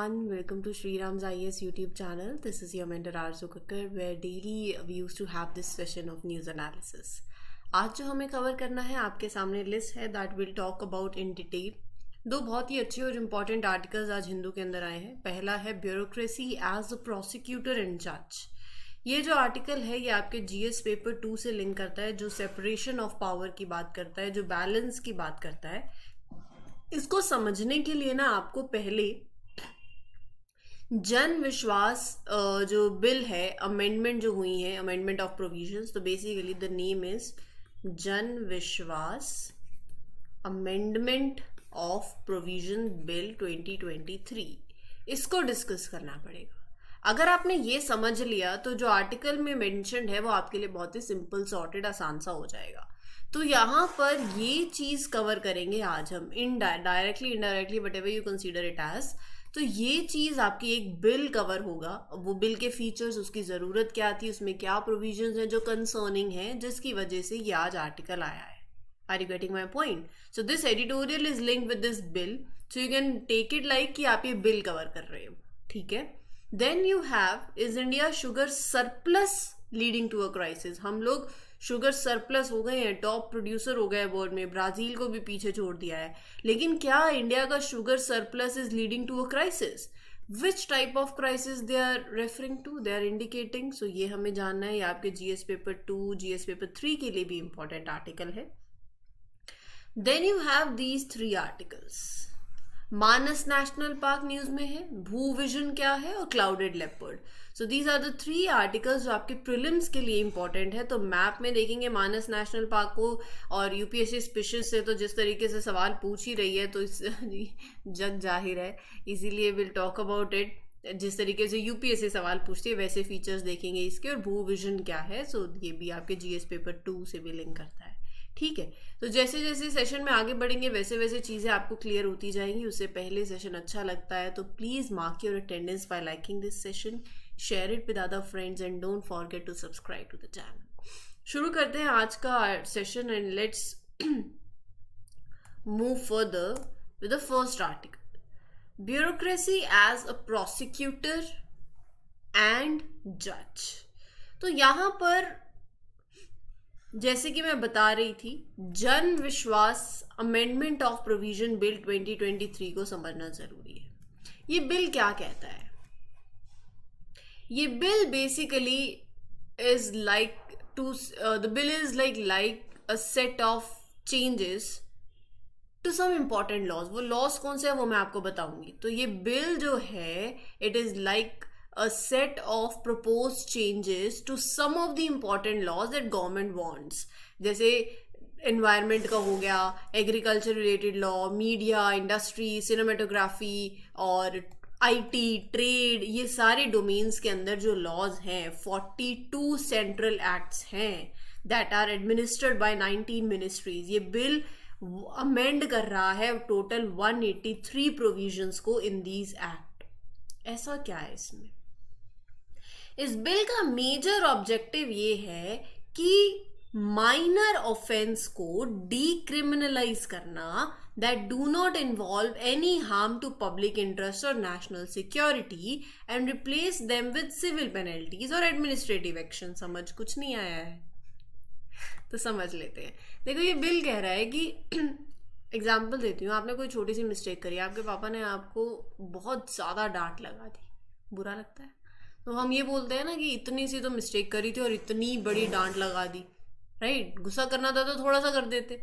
everyone, welcome to Shriram's IAS YouTube channel. This is your mentor Arzu Kakkar, where daily we used to have this session of news analysis. आज जो हमें cover करना है आपके सामने list है that will talk about in detail. दो बहुत ही अच्छे और इम्पॉर्टेंट आर्टिकल्स आज हिंदू के अंदर आए हैं. पहला है bureaucracy as a prosecutor and जज. ये जो आर्टिकल है ये आपके जीएस पेपर 2 से लिंक करता है, जो सेपरेशन ऑफ पावर की बात करता है, जो बैलेंस की बात करता है. इसको समझने के लिए ना आपको पहले जन विश्वास जो बिल है, अमेंडमेंट जो हुई है, अमेंडमेंट ऑफ प्रोविजंस, तो बेसिकली द नेम इज जन विश्वास अमेंडमेंट ऑफ प्रोविजन बिल 2023. इसको डिस्कस करना पड़ेगा. अगर आपने ये समझ लिया तो जो आर्टिकल में मेंशन्ड है वो आपके लिए बहुत ही सिंपल, सॉर्टेड, आसान सा हो जाएगा. तो यहाँ पर ये चीज कवर करेंगे आज हम, directly indirectly whatever you consider it as. तो ये चीज आपकी एक बिल कवर होगा. वो बिल के फीचर्स, उसकी जरूरत क्या थी, उसमें क्या प्रोविजंस हैं जो कंसर्निंग है, जिसकी वजह से ये आज आर्टिकल आया है. Are you getting my point? So this editorial is linked with this bill, so you can take it like कि आप ये बिल कवर कर रहे हो. ठीक है. Then you have is India sugar surplus leading to a crisis. हम लोग शुगर सरप्लस हो गए हैं, टॉप प्रोड्यूसर हो गए वर्ल्ड में, ब्राजील को भी पीछे छोड़ दिया है. लेकिन क्या इंडिया का sugar surplus is leading to a crisis? Which type of crisis they are referring to, they are indicating? So ये हमें जानना है. ये आपके जीएस पेपर 2, जीएस पेपर 3 के लिए भी इंपॉर्टेंट आर्टिकल है. Then you have these 3 articles. Manas national park news में है, भू विजन क्या है, और clouded leopard. So these are the 3 articles जो आपके प्रीलिम्स के लिए इंपॉर्टेंट है. तो मैप में देखेंगे मानस नेशनल पार्क को, और यूपीएससी स्पेशल से तो जिस तरीके से सवाल पूछ ही रही है तो इस जग जाहिर है, इसीलिए विल टॉक अबाउट इट. जिस तरीके से यूपीएससी सवाल पूछती है वैसे फीचर्स देखेंगे इसके. और भू विजन क्या है, सो ये भी आपके जीएस पेपर 2 से भी लिंक करता है. ठीक है. तो जैसे जैसे सेशन में आगे बढ़ेंगे वैसे वैसे चीज़ें आपको क्लियर होती जाएंगी. उससे पहले सेशन अच्छा लगता है तो please mark your attendance by liking this session, share it with other friends and don't forget to subscribe to the channel. शुरू करते हैं आज का session and let's move further with the first article. Bureaucracy as a prosecutor and जज. तो यहाँ पर जैसे कि मैं बता रही थी, जन विश्वास अमेंडमेंट ऑफ प्रोविजन बिल 2023 को समझना जरूरी है. ये बिल क्या कहता है? ये bill basically is like the bill is like a set of changes to some important laws. वो लॉज कौन से है वो मैं आपको बताऊंगी. तो ये बिल जो है it is like a set of proposed changes to some of the important laws that government wants. जैसे environment का हो गया, agriculture related law, media, industry, cinematography और IT, trade, ये सारे domains के अंदर जो laws हैं, 42 central acts हैं that are administered by 19 ministries. ये bill amend कर रहा है total 183 provisions को in these act. ऐसा क्या है इसमें? इस बिल का मेजर ऑब्जेक्टिव ये है कि माइनर ऑफेंस को डीक्रिमिनलाइज करना that do not involve any harm to public interest और national security and replace them with civil penalties और एडमिनिस्ट्रेटिव एक्शन. समझ कुछ नहीं आया है तो समझ लेते हैं. देखो ये बिल कह रहा है कि एग्जाम्पल देती हूँ, आपने कोई छोटी सी मिस्टेक करी, आपके पापा ने आपको बहुत ज़्यादा डांट लगा दी, बुरा लगता है. तो हम ये बोलते हैं ना कि इतनी सी तो मिस्टेक करी थी और इतनी बड़ी डांट लगा दी, राइट? गुस्सा करना था तो थोड़ा सा कर देते.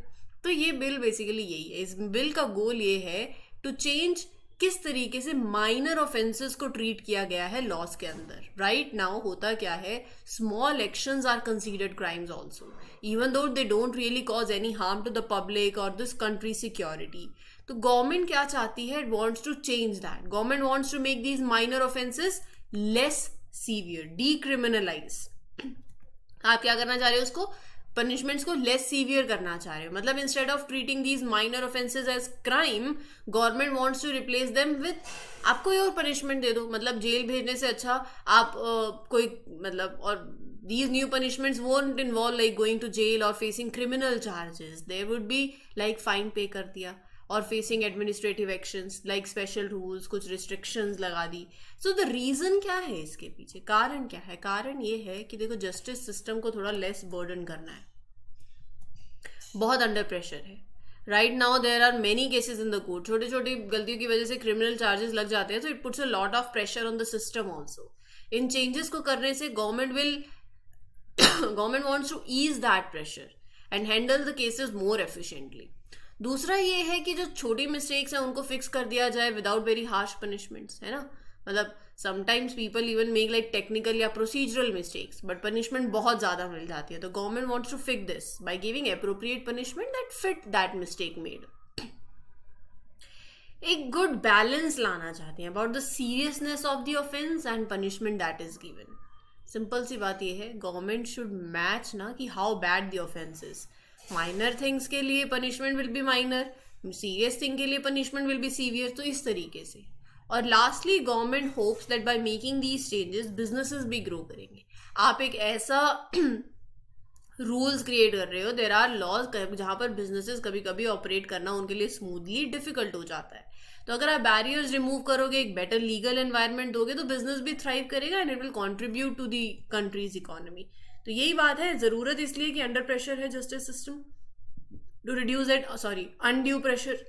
तो ये बिल बेसिकली यही है. इस बिल का गोल ये है टू चेंज किस तरीके से माइनर ऑफेंसेस को ट्रीट किया गया है लॉज के अंदर. राइट नाउ होता क्या है, small actions are considered crimes also even though they don't really cause any harm to the public और दिस कंट्री सिक्योरिटी. तो गवर्नमेंट क्या चाहती है, it wants to change that. Government wants to make these minor offences less severe, decriminalize. आप क्या करना चाह रहे हो, उसको पनिशमेंट्स को लेस सीवियर करना चाह रहे हो. मतलब instead of treating these minor offences as crime, government wants to replace them with आप कोई और पनिशमेंट दे दो. मतलब जेल भेजने से अच्छा आप कोई मतलब, और these new punishments won't involve like going to jail or facing criminal charges. They would be like fine पे कर दिया, और facing administrative actions like special rules, कुछ रिस्ट्रिक्शंस लगा दी. सो द रीजन क्या है इसके पीछे, कारण क्या है? कारण ये है कि देखो जस्टिस सिस्टम को थोड़ा लेस बर्डन करना है, बहुत अंडर प्रेशर है. Right now there are many cases in the court, छोटी छोटी गलतियों की वजह से क्रिमिनल चार्जेस लग जाते हैं, तो it puts a lot of pressure on the system also. इन चेंजेस को करने से government wants to ease that pressure and handle the cases more efficiently. दूसरा ये है कि जो छोटी मिस्टेक्स हैं उनको फिक्स कर दिया जाए विदाउट वेरी हार्श पनिशमेंट्स, है ना. मतलब sometimes people even make like technical या प्रोसीजरल मिस्टेक्स, बट पनिशमेंट बहुत ज़्यादा मिल जाती है. तो government wants to fix this by giving appropriate punishment that fit that mistake made. एक गुड बैलेंस लाना चाहते हैं about the seriousness of the offence and punishment that is given. Simple सी बात यह है, गवर्नमेंट शुड मैच ना कि how bad the offence is. Minor things के लिए punishment will be minor, serious thing के लिए पनिशमेंट विल बी सीवियर. तो इस तरीके से. और lastly government hopes that by making these changes businesses भी ग्रो करेंगे. आप एक ऐसा रूल्स क्रिएट कर रहे हो, देयर आर लॉज जहाँ पर बिजनेसेस कभी कभी ऑपरेट करना उनके लिए स्मूथली डिफिकल्ट हो जाता है. तो अगर आप बैरियर्स रिमूव करोगे, एक बेटर लीगल एनवायरनमेंट दोगे, तो बिजनेस भी थ्राइव करेगा and it will contribute to the country's economy. तो यही बात है, जरूरत इसलिए कि अंडर प्रेशर है justice system, to reduce undue pressure.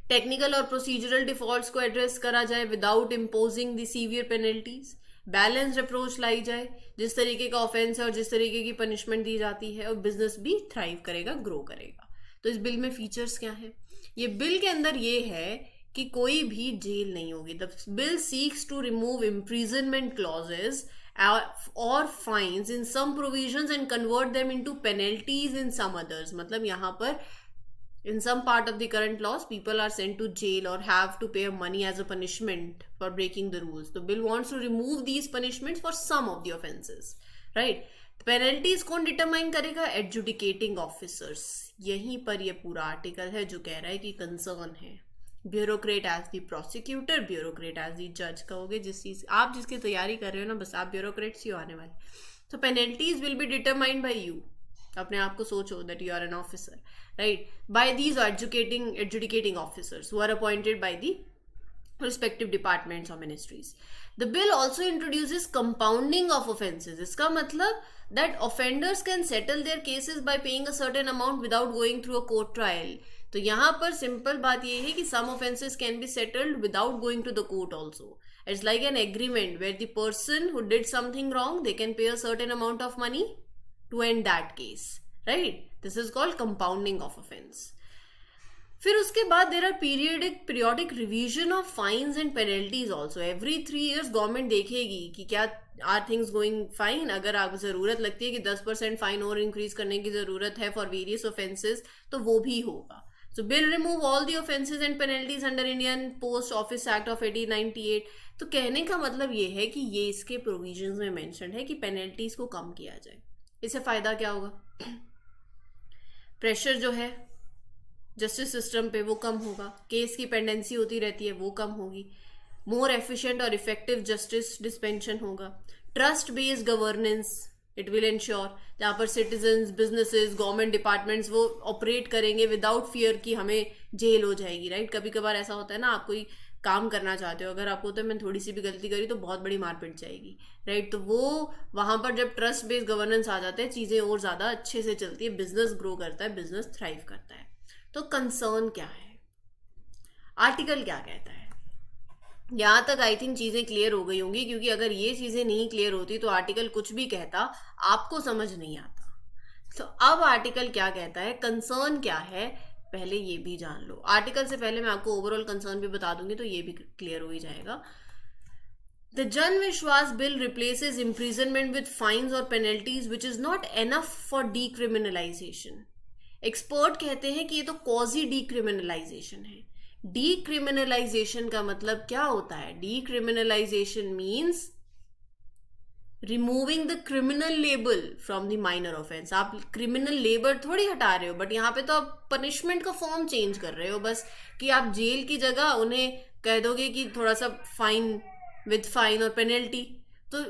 Technical और प्रोसीजरल डिफॉल्ट्स को एड्रेस करा जाए without imposing the severe penalties. Balanced approach लाई जाए, जिस तरीके का ऑफेंस है और जिस तरीके की पनिशमेंट दी जाती है, और बिजनेस भी थ्राइव करेगा, ग्रो करेगा. तो इस बिल में फीचर्स क्या है? ये बिल के अंदर ये है कि कोई भी जेल नहीं होगी. The bill seeks to remove imprisonment clauses और fines in some provisions and convert them into penalties in some others. मतलब यहाँ पर in some part of the current laws, people are sent to jail or have to pay money as a punishment for breaking the rules. The bill wants to remove these punishments for some of the offenses, right? Penalties कौन determine करेगा? Adjudicating officers. यहीं पर ये पूरा article है जो कह रहा है कि कंसर्न है bureaucrat as the prosecutor, bureaucrat as the जज. कहोगे जिस चीज आप जिसकी तैयारी कर रहे हो ना, बस आप ब्यूरोक्रेट्स ही आने वाले. तो penalties will be determined by you. अपने आप को सोचो that you are an officer, right, by these adjudicating officers who are appointed by the respective departments or ministries. The bill also introduces compounding of offenses. इसका मतलब that offenders can settle their cases by paying a certain amount without going through a court trial. तो यहाँ पर simple बात ये है कि some offenses can be settled without going to the court also. It's like an agreement where the person who did something wrong, they can pay a certain amount of money to end that case, right? This is called compounding of offense. फिर उसके बाद there are periodic revision of fines and penalties also. Every 3 years government देखेगी कि क्या are things going fine. अगर आप ज़रूरत लगती है कि 10% फाइन और इंक्रीज करने की ज़रूरत है for various offenses, तो वो भी होगा. So bill remove all the offenses and penalties under Indian Post Office Act of 1898. तो कहने का मतलब ये है कि ये इसके प्रोविजंस में मेंशन है कि पेनल्टीज को कम किया जाए. इससे फायदा क्या होगा? प्रेशर जो है जस्टिस सिस्टम पे वो कम होगा, केस की पेंडेंसी होती रहती है वो कम होगी, मोर एफिशिएंट और इफेक्टिव जस्टिस डिस्पेंशन होगा. Trust based governance it will ensure, जहाँ पर सिटीजन्स, बिजनेसेस, गवर्नमेंट डिपार्टमेंट्स वो ऑपरेट करेंगे विदाउट फियर कि हमें जेल हो जाएगी. राइट, कभी कभार ऐसा होता है ना, आप कोई काम करना चाहते हो, अगर आपको तो मैं थोड़ी सी भी गलती करी तो बहुत बड़ी मार पिट जाएगी. राइट, तो वो वहाँ पर जब ट्रस्ट बेस्ड गवर्नेंस आ जाता है, चीज़ें और ज़्यादा अच्छे से चलती है, बिजनेस ग्रो करता है, बिजनेस थ्राइव करता है. तो कंसर्न क्या है, आर्टिकल क्या कहता है, यहाँ तक आई थिंक चीज़ें क्लियर हो गई होंगी, क्योंकि अगर ये चीज़ें नहीं क्लियर होती तो आर्टिकल कुछ भी कहता आपको समझ नहीं आता. तो अब आर्टिकल क्या कहता है, कंसर्न क्या है, पहले ये भी जान लो. आर्टिकल से पहले मैं आपको ओवरऑल कंसर्न भी बता दूंगी, तो ये भी क्लियर हो ही जाएगा. The Jan Vishwas bill replaces imprisonment with fines or penalties, which is not enough for decriminalization. Expert कहते हैं कि ये तो क्वाजी डीक्रिमिनलाइजेशन है. डीक्रिमिनलाइजेशन का मतलब क्या होता है? Decriminalisation means removing the criminal label from the minor offence. आप क्रिमिनल लेबल थोड़ी हटा रहे हो, बट यहाँ पे तो आप पनिशमेंट का फॉर्म चेंज कर रहे हो, बस कि आप जेल की जगह उन्हें कह दोगे कि थोड़ा सा फाइन विद फाइन और पेनल्टी. तो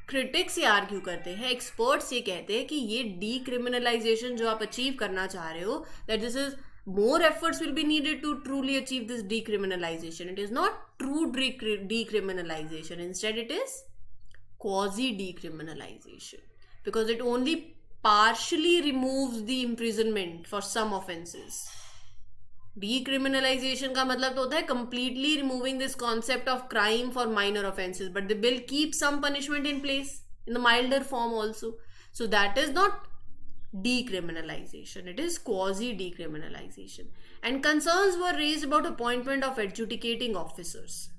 क्रिटिक्स ये आर्ग्यू करते हैं, एक्सपर्ट्स ये कहते हैं कि ये डीक्रिमिनलाइजेशन जो आप अचीव करना चाह रहे हो, that this is more efforts will be needed to truly achieve this decriminalization. It is not true decriminalization. Instead, it is quasi-decriminalization, because it only partially removes the imprisonment for some offenses. Decriminalization का मतलब तो होता है completely removing this concept of crime for minor offenses, but the bill keeps some punishment in place in the milder form also. So that is not decriminalization, it is quasi-decriminalization. And concerns were raised about appointment of adjudicating officers.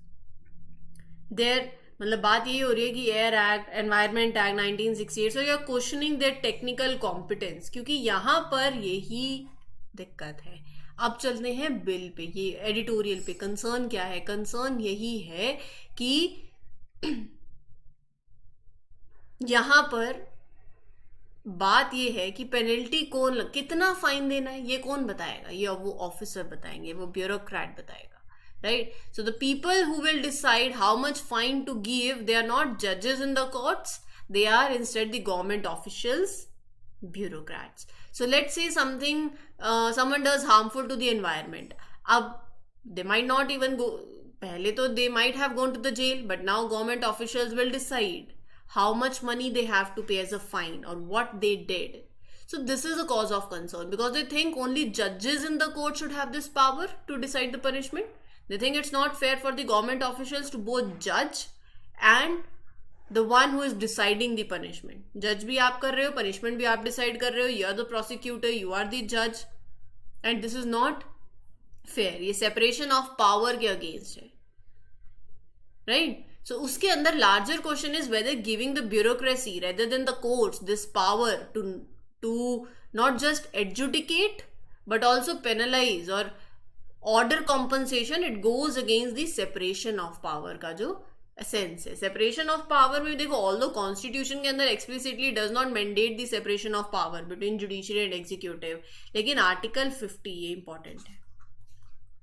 There मतलब बात यही हो रही है कि air act, environment act 1968, so you are questioning their technical competence, क्योंकि यहाँ पर यही दिक्कत है. अब चलते हैं बिल पे, ये एडिटोरियल पे. कंसर्न क्या है? कंसर्न यही है कि यहाँ पर बात ये है कि पेनल्टी कौन, कितना फाइन देना है, ये कौन बताएगा? ये वो ऑफिसर बताएंगे, वो ब्यूरोक्रेट बताएगा, right? So the people who will decide how much fine to give, they are not judges in the courts, they are instead the government officials, bureaucrats. So let's say something, someone does harmful to the environment. Ab they might not even go, pehle to they might have gone to the jail, but now government officials will decide how much money they have to pay as a fine or what they did. So this is a cause of concern, because they think only judges in the court should have this power to decide the punishment. They think it's not fair for the government officials to both judge and the one who is deciding the punishment. Judge भी आप कर रहे हो, punishment भी आप decide कर रहे हो. You are the prosecutor, you are the judge, and this is not fair. ये separation of power के against है, right? So उसके अंदर larger question is whether giving the bureaucracy rather than the courts this power to not just adjudicate but also penalize or order compensation, it goes against the separation of power का जो essence है. Separation of power में देखो, although constitution के अंदर explicitly does not mandate the separation of power between judiciary and executive, लेकिन article 50 ये important है,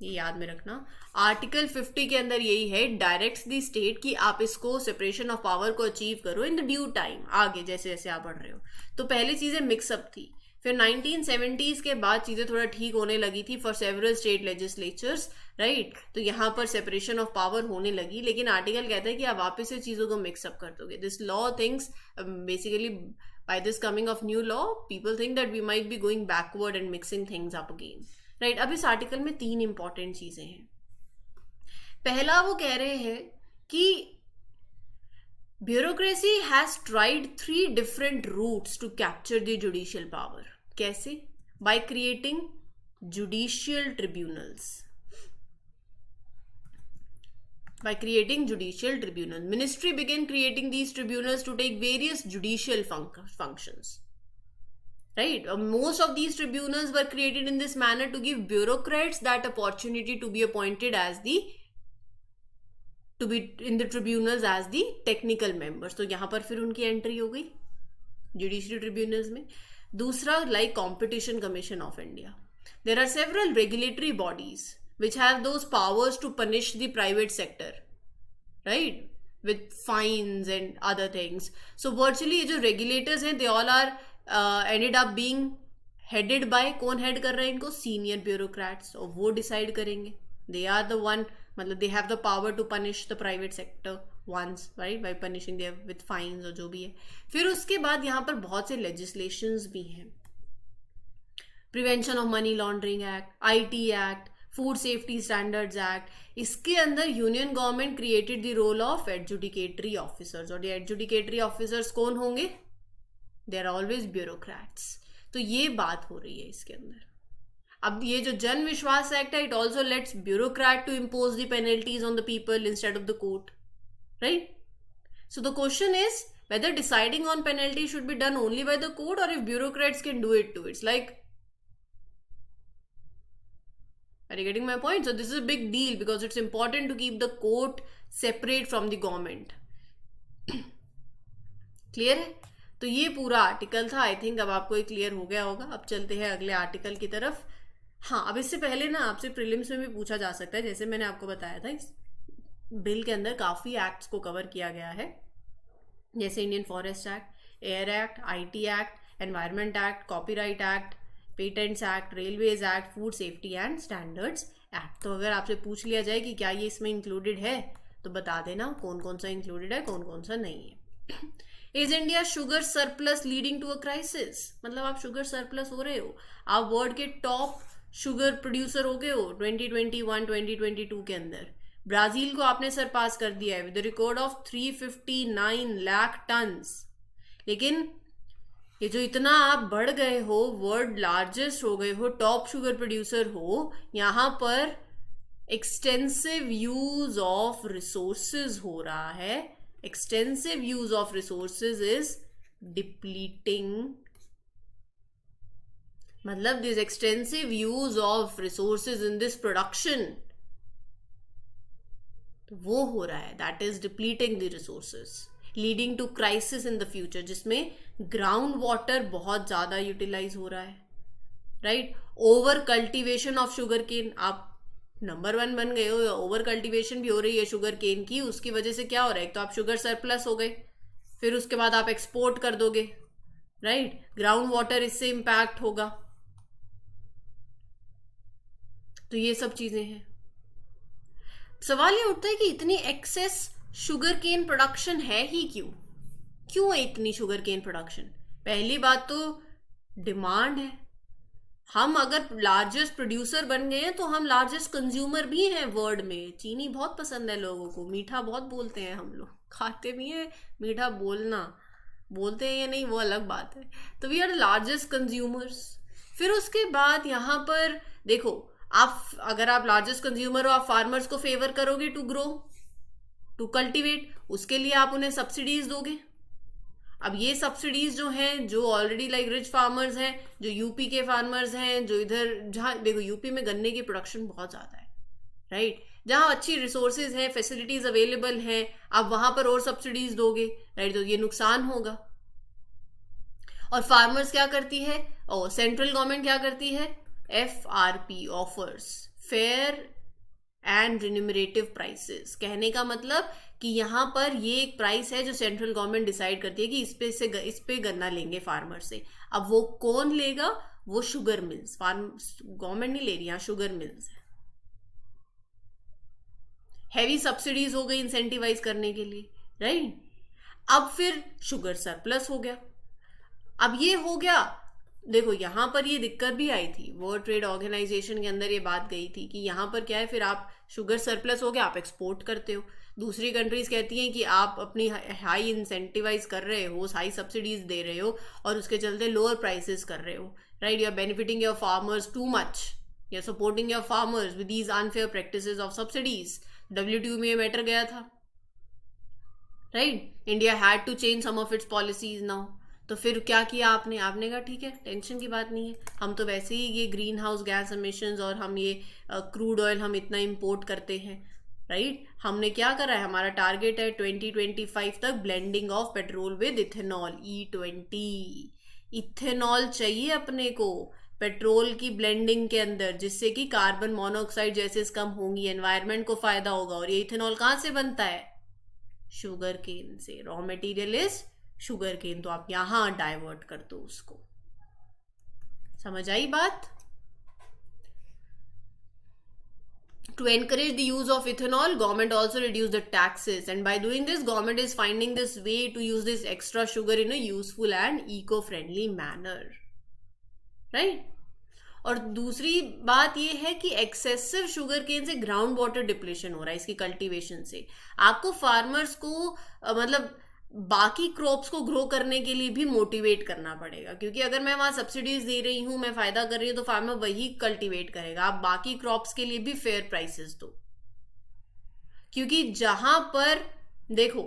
ये याद में रखना. आर्टिकल 50 के अंदर यही है, डायरेक्ट्स दी स्टेट कि आप इसको सेपरेशन ऑफ पावर को अचीव करो इन द ड्यू टाइम. आगे जैसे जैसे आप बढ़ रहे हो, तो पहले चीजें मिक्सअप थी, फिर 1970s के बाद चीजें थोड़ा ठीक होने लगी थी for several state legislatures, right? तो यहाँ पर सेपरेशन ऑफ पावर होने लगी, लेकिन आर्टिकल कहता है कि आप वापस से चीजों को मिक्सअप कर दोगे. This law thinks basically by this coming of new law, people think that we might be going backward and mixing things up again, right? अब इस आर्टिकल में 3 इंपॉर्टेंट चीजें हैं. पहला वो कह रहे हैं कि bureaucracy has tried 3 different routes to capture the judicial power. कैसे? By creating judicial tribunals. By creating judicial tribunals, ministry began creating these tribunals to take various judicial functions. Right? Most of these tribunals were created in this manner to give bureaucrats that opportunity to be appointed as to be in the tribunals as the technical members. तो यहाँ पर फिर उनकी entry हो गई judiciary tribunals में. दूसरा, like Competition Commission of India. There are several regulatory bodies which have those powers to punish the private sector, right? With fines and other things. So virtually ये जो regulators हैं, they all are ended up being headed by, कौन head कर रहा है इनको? Senior bureaucrats. और वो decide करेंगे. They are the one, मतलब they have the power to punish the private sector once, right? By punishing them with fines और जो भी है. फिर उसके बाद यहाँ पर बहुत से legislations भी हैं. Prevention of Money Laundering Act, IT Act, food safety standards act. इसके अंदर union government created the role of adjudicatory officers. और ये एडजुडिकेटरी ऑफिसर्स कौन होंगे? They are always bureaucrats. तो ये बात हो रही है इसके अंदर. अब ये जो जन विश्वास एक्ट है, it also lets bureaucrat to impose the penalties on the people instead of the court, right? So the question is whether deciding on penalty should be done only by the court or if bureaucrats can do it too. It's like, are you getting my point? So this is a big deal because it's important to keep the court separate from the government. Clear है? तो ये पूरा article था. I think अब आपको ये clear हो गया होगा. अब चलते हैं अगले आर्टिकल की तरफ. हाँ, अब इससे पहले ना आपसे प्रीलिम्स में भी पूछा जा सकता है, जैसे मैंने आपको बताया था, इस बिल के अंदर काफ़ी एक्ट्स को कवर किया गया है, जैसे Indian forest act, air act, IT act, environment act, copyright act, patents act, railways act, food safety and standards act. तो अगर आपसे पूछ लिया जाए कि क्या ये इसमें इंक्लूडेड है तो बता देना कौन कौन सा इंक्लूडेड है, कौन कौन सा नहीं है। Is India sugar surplus leading to a crisis? मतलब आप शुगर सरप्लस हो रहे हो, आप वर्ल्ड के टॉप शुगर प्रोड्यूसर हो गए हो 2021 2022 के अंदर। ब्राजील को आपने सरपास कर दिया है with record of 359 lakh tons. लेकिन ये जो इतना आप बढ़ गए हो, वर्ल्ड लार्जेस्ट हो गए हो, टॉप शुगर प्रोड्यूसर हो, यहाँ पर एक्सटेंसिव यूज ऑफ रिसोर्सेज हो रहा है। Extensive use of resources is depleting, मतलब this extensive use of resources in this production, तो वो हो रहा है, that is depleting the resources leading to crisis in the future, जिसमें ग्राउंड वाटर बहुत ज्यादा यूटिलाइज हो रहा है, right. Over cultivation of sugar cane, आप नंबर 1 बन गए हो, ओवर कल्टीवेशन भी हो रही है शुगर केन की, उसकी वजह से क्या हो रहा है, एक तो आप शुगर सरप्लस हो गए, फिर उसके बाद आप एक्सपोर्ट कर दोगे, राइट। ग्राउंड वाटर इससे इंपैक्ट होगा, तो ये सब चीजें हैं। सवाल ये उठता है कि इतनी एक्सेस शुगर केन प्रोडक्शन है ही क्यों? क्यों है इतनी शुगर केन प्रोडक्शन? पहली बात तो डिमांड है। हम अगर लार्जेस्ट प्रोड्यूसर बन गए हैं तो हम लार्जेस्ट कंज्यूमर भी हैं वर्ल्ड में। चीनी बहुत पसंद है लोगों को, मीठा बहुत बोलते हैं हम लोग, खाते भी हैं मीठा, बोलना बोलते हैं या नहीं वो अलग बात है। तो वी आर लार्जेस्ट कंज्यूमर्स। फिर उसके बाद यहाँ पर देखो, आप अगर आप लार्जेस्ट कंज्यूमर हो, आप फार्मर्स को फेवर करोगे टू ग्रो, टू कल्टीवेट, उसके लिए आप उन्हें सब्सिडीज दोगे। अब ये सब्सिडीज जो हैं, जो ऑलरेडी लाइक रिच फार्मर्स हैं, जो यूपी के फार्मर्स हैं, जो इधर, जहाँ देखो यूपी में गन्ने की प्रोडक्शन बहुत ज़्यादा है, राइट, जहाँ अच्छी रिसोर्सेज हैं, फैसिलिटीज अवेलेबल हैं, आप वहां पर और सब्सिडीज दोगे, राइट, तो ये नुकसान होगा। और फार्मर्स क्या करती है, और सेंट्रल गवर्नमेंट क्या करती है, FRP offers, fair and remunerative prices. कहने का मतलब कि यहाँ पर ये एक प्राइस है जो सेंट्रल गवर्नमेंट डिसाइड करती है कि इस पे गन्ना लेंगे फार्मर से। अब वो कौन लेगा, वो शुगर मिल्स, गवर्नमेंट नहीं ले रही, यहाँ शुगर मिल्स है। हैवी सब्सिडीज हो गई इंसेंटिवाइज करने के लिए, राइट। अब फिर शुगर सरप्लस हो गया। अब ये हो गया, देखो यहाँ पर ये दिक्कत भी आई थी, वर्ल्ड ट्रेड ऑर्गेनाइजेशन के अंदर ये बात गई थी कि यहाँ पर क्या है, फिर आप शुगर सरप्लस हो गया, आप एक्सपोर्ट करते हो, दूसरी कंट्रीज कहती हैं कि आप अपनी हाई इंसेंटिवाइज कर रहे हो, हाई सब्सिडीज दे रहे हो और उसके चलते लोअर प्राइसेस कर रहे हो, right, you are benefiting your farmers too much, you are supporting your farmers with these unfair practices of subsidies. WTO में ये मैटर गया था, right, India had to change some of its policies now. तो फिर क्या किया आपने कहा ठीक है, टेंशन की बात नहीं है, हम तो वैसे ही ये ग्रीन हाउस गैस एमिशंस और हम ये क्रूड ऑयल हम इतना इंपोर्ट करते हैं, राइट। हमने क्या करा है, हमारा टारगेट है 2025 तक blending of petrol with ethanol, E20। Ethanol चाहिए अपने को पेट्रोल की ब्लेंडिंग के अंदर, जिससे कि कार्बन मोनोऑक्साइड जैसे कम होंगी, एनवायरनमेंट को फायदा होगा। और ये इथेनॉल कहाँ से बनता है, शुगर केन से, raw material is sugar cane, तो आप यहां डाइवर्ट कर दो उसको। समझ आई बात? To encourage the use of ethanol, government also reduce the taxes, and by doing this, government is finding this way to use this extra sugar in a useful and eco-friendly manner, right? और दूसरी बात ये है कि excessive sugar cane से ground water depletion हो रहा है इसकी कल्टीवेशन से। आपको फार्मर्स को मतलब बाकी क्रॉप्स को ग्रो करने के लिए भी मोटिवेट करना पड़ेगा, क्योंकि अगर मैं वहां सब्सिडीज दे रही हूं, मैं फायदा कर रही हूं, तो फार्मर वही कल्टीवेट करेगा। आप बाकी क्रॉप्स के लिए भी फेयर प्राइसेस दो, क्योंकि जहां पर देखो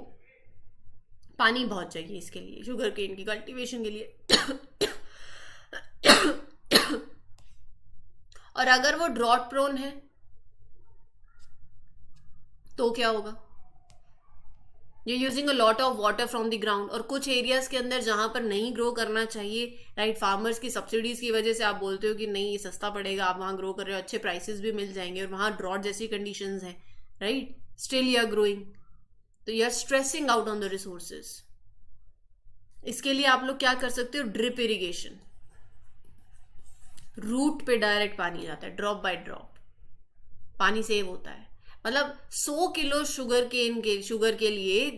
पानी बहुत चाहिए इसके लिए, शुगर केन की कल्टीवेशन के लिए और अगर वो ड्रॉट प्रोन है तो क्या होगा, You're using a lot of water from the ground। और कुछ एरियाज के अंदर जहां पर नहीं ग्रो करना चाहिए, राइट, फार्मर्स की सब्सिडीज की वजह से आप बोलते हो कि नहीं ये सस्ता पड़ेगा, आप वहां ग्रो कर रहे हो, अच्छे प्राइसेस भी मिल जाएंगे, और वहां ड्रॉट जैसी कंडीशंस हैं, right, still you are growing, तो you are stressing out on the resources. इसके लिए आप लोग क्या कर सकते हो, ड्रिप इरिगेशन, रूट पे डायरेक्ट पानी जाता है, ड्रॉप बाय ड्रॉप पानी सेव होता है। मतलब 100 किलो शुगर के लिए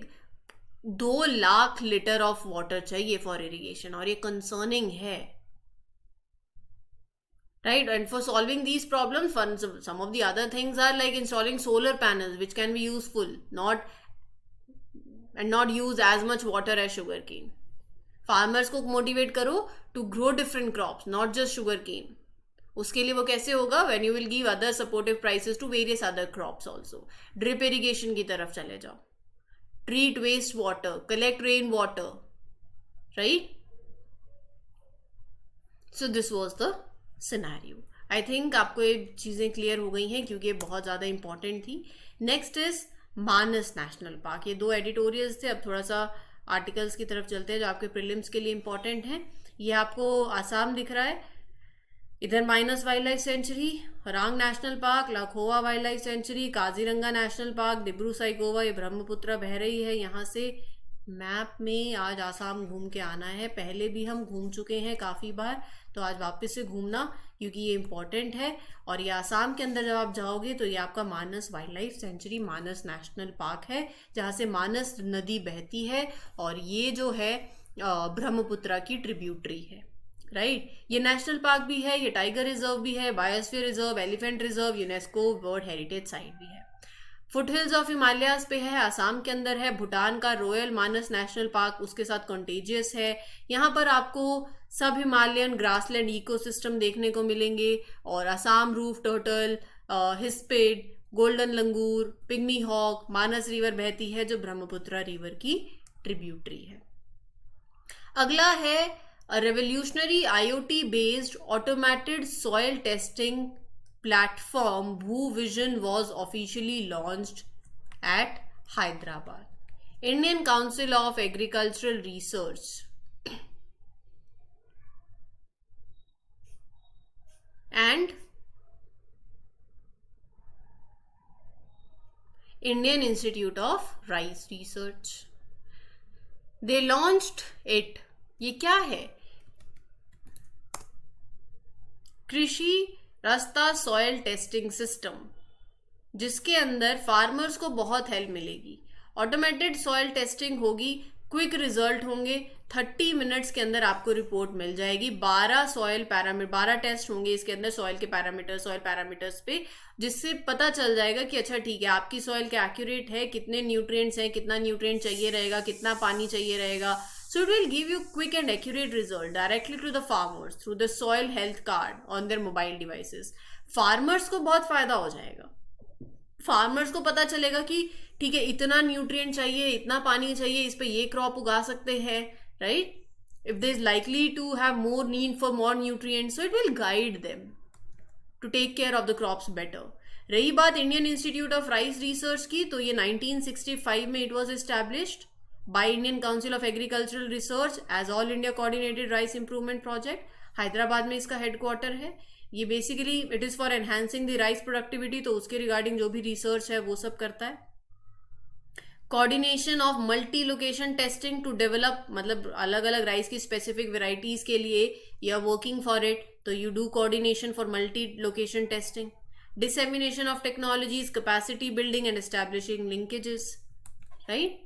2 लाख लीटर ऑफ वाटर चाहिए फॉर इरिगेशन, और ये कंसर्निंग है, right? And for solving these problems, some of the other things are like installing solar panels, which can be useful, not use as much water as sugarcane. Farmers को motivate करो to grow different crops, not just sugarcane. उसके लिए वो कैसे होगा? When you will give other supportive prices to various other crops also. Drip irrigation की तरफ चले जाओ, treat waste water, collect rain water, right? So this was the scenario. I think आपको ये चीज़ें क्लियर हो गई हैं क्योंकि ये बहुत ज़्यादा इंपॉर्टेंट थी। Next is Manas national park. ये 2 एडिटोरियल्स थे, अब थोड़ा सा आर्टिकल्स की तरफ चलते हैं जो आपके प्रीलिम्स के लिए इंपॉर्टेंट हैं। ये आपको आसाम दिख रहा है, इधर माइनस वाइल्ड लाइफ सेंचुरी, हरांग National Park, Laokhowa Wildlife Sanctuary, Kaziranga National Park, Dibru Saikhowa, ये ब्रह्मपुत्र बह रही है यहाँ से। मैप में आज आसाम घूम के आना है, पहले भी हम घूम चुके हैं काफ़ी बार, तो आज वापस से घूमना क्योंकि ये इम्पॉर्टेंट है। और ये आसाम के अंदर जब आप जाओगे तो ये आपका मानस वाइल्ड लाइफ सेंचुरी, मानस नेशनल पार्क है, जहाँ से मानस नदी बहती है और ये जो है ब्रह्मपुत्र की ट्रिब्यूटरी है, राइट? ये नेशनल पार्क भी है, ये टाइगर रिजर्व भी है, biosphere reserve, elephant reserve, UNESCO world heritage site भी है। फुटहिल्स ऑफ हिमालयाज पे है, आसाम के अंदर है। भूटान का रॉयल मानस नेशनल पार्क उसके साथ कॉन्टेजियस है। यहाँ पर आपको सब हिमालयन ग्रासलैंड इकोसिस्टम देखने को मिलेंगे, और आसाम रूफ टर्टल, हिस्पेड, गोल्डन लंगूर, पिग्मी हॉक, मानस रिवर बहती है जो ब्रह्मपुत्र रिवर की ट्रिब्यूटरी है। अगला है revolutionary IoT based automated soil testing platform BhuVision was officially launched at Hyderabad. Indian Council of Agricultural Research and Indian Institute of Rice Research, they launched it. ये क्या है? कृषि रास्ता सॉयल टेस्टिंग सिस्टम, जिसके अंदर फार्मर्स को बहुत help मिलेगी। ऑटोमेटेड सॉयल टेस्टिंग होगी, क्विक रिजल्ट होंगे, 30 मिनट्स के अंदर आपको रिपोर्ट मिल जाएगी। 12 टेस्ट होंगे इसके अंदर सॉयल पैरामीटर्स पे, जिससे पता चल जाएगा कि अच्छा ठीक है आपकी सॉयल क्या एक्यूरेट है, कितने न्यूट्रिएंट्स हैं, कितना न्यूट्रिएंट चाहिए रहेगा, कितना पानी चाहिए रहेगा। So it will give you quick and accurate result directly to the farmers through the soil health card on their mobile devices. Farmers को बहुत फायदा हो जाएगा। फार्मर्स को पता चलेगा कि ठीक है इतना न्यूट्रिएंट चाहिए, इतना पानी चाहिए, इस पे ये क्रॉप उगा सकते हैं, right? If they is likely to have more need for more nutrients, so it will guide them to take care of the crops better. रही बात Indian institute of rice research की, तो ये 1965 में it was established by Indian Council of Agricultural Research as All India Coordinated Rice Improvement Project. Hyderabad में इसका headquarter है। ये basically it is for enhancing the rice productivity, तो उसके रिगार्डिंग जो भी रिसर्च है वो सब करता है। Coordination of multi location testing to develop, मतलब अलग अलग राइस की स्पेसिफिक वेराइटीज के लिए you are working for it, तो you do coordination for multi location testing. Dissemination of technologies, capacity building and establishing linkages, right?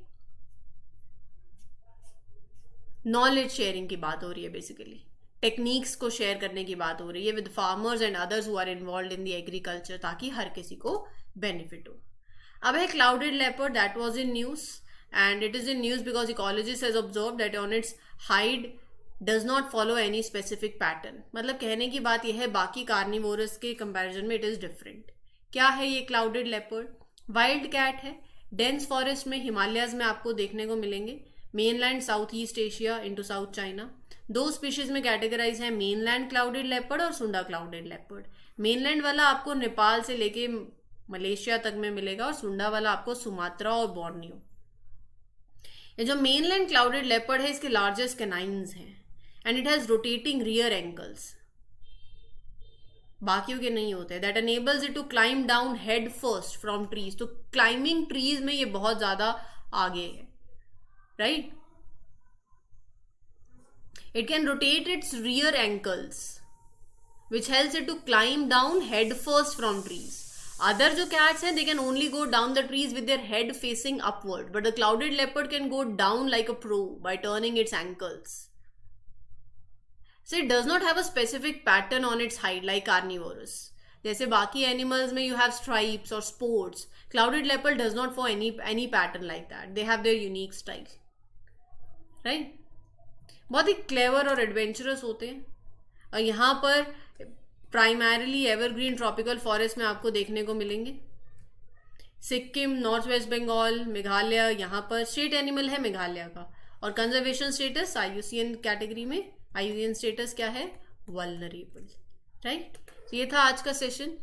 Knowledge sharing की बात हो रही है, बेसिकली टेक्निक्स को शेयर करने की बात हो रही है with farmers and others who are involved in the agriculture, ताकि हर किसी को बेनिफिट हो। अब है clouded leopard, that was in news and it is in news because ecologist has observed that on its hide does not follow any specific pattern. मतलब कहने की बात यह है बाकी कार्निवोरस के कंपैरिजन में इट इज डिफरेंट। क्या है ये क्लाउडेड लेपर्ड? वाइल्ड कैट है, डेंस फॉरेस्ट में हिमालयाज में आपको देखने को मिलेंगे, mainland south east Asia into south China. 2 species में कैटेगराइज है, मेनलैंड क्लाउडेड लेपर्ड और सुंडा क्लाउडेड लेपर्ड। मेनलैंड वाला आपको नेपाल से लेके मलेशिया तक में मिलेगा और सुंडा वाला आपको सुमात्रा और बोर्नियो। ये जो मेनलैंड क्लाउडेड लेपर्ड है इसके लार्जेस्ट कैनाइन्स हैं and it has rotating rear ankles, बाकियों के नहीं होते। That enables it to climb down head first from trees, तो क्लाइंबिंग ट्रीज में ये बहुत ज्यादा आगे है, right? It can rotate its rear ankles which helps it to climb down head first from trees. Other जो cats हैं, they can only go down the trees with their head facing upward, but the clouded leopard can go down like a pro by turning its ankles. So it does not have a specific pattern on its hide like carnivorous. जैसे बाकी animals में you have stripes और spots, clouded leopard does not for any pattern like that. They have their unique style, right. बहुत ही clever और adventurous होते हैं. और यहाँ पर प्राइमरीली एवरग्रीन ट्रॉपिकल फॉरेस्ट में आपको देखने को मिलेंगे. सिक्किम, नॉर्थ वेस्ट बंगाल, मेघालय, यहाँ पर स्टेट एनिमल है मेघालय का. और कंजर्वेशन स्टेटस IUCN कैटेगरी में, IUCN स्टेटस क्या है? Vulnerable, right. तो ये था आज का सेशन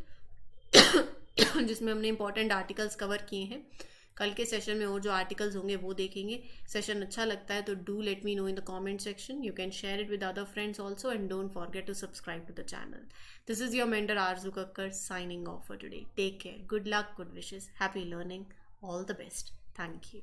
जिसमें हमने इंपॉर्टेंट आर्टिकल्स कवर किए हैं. कल के सेशन में और जो आर्टिकल्स होंगे वो देखेंगे. सेशन अच्छा लगता है तो do let me know in the comment section. You can share it with other friends also and don't forget to subscribe to the channel. This is your mentor Aarzoo Kakkar signing off for today. Take care. Good luck, good wishes, happy learning, all the best. Thank you.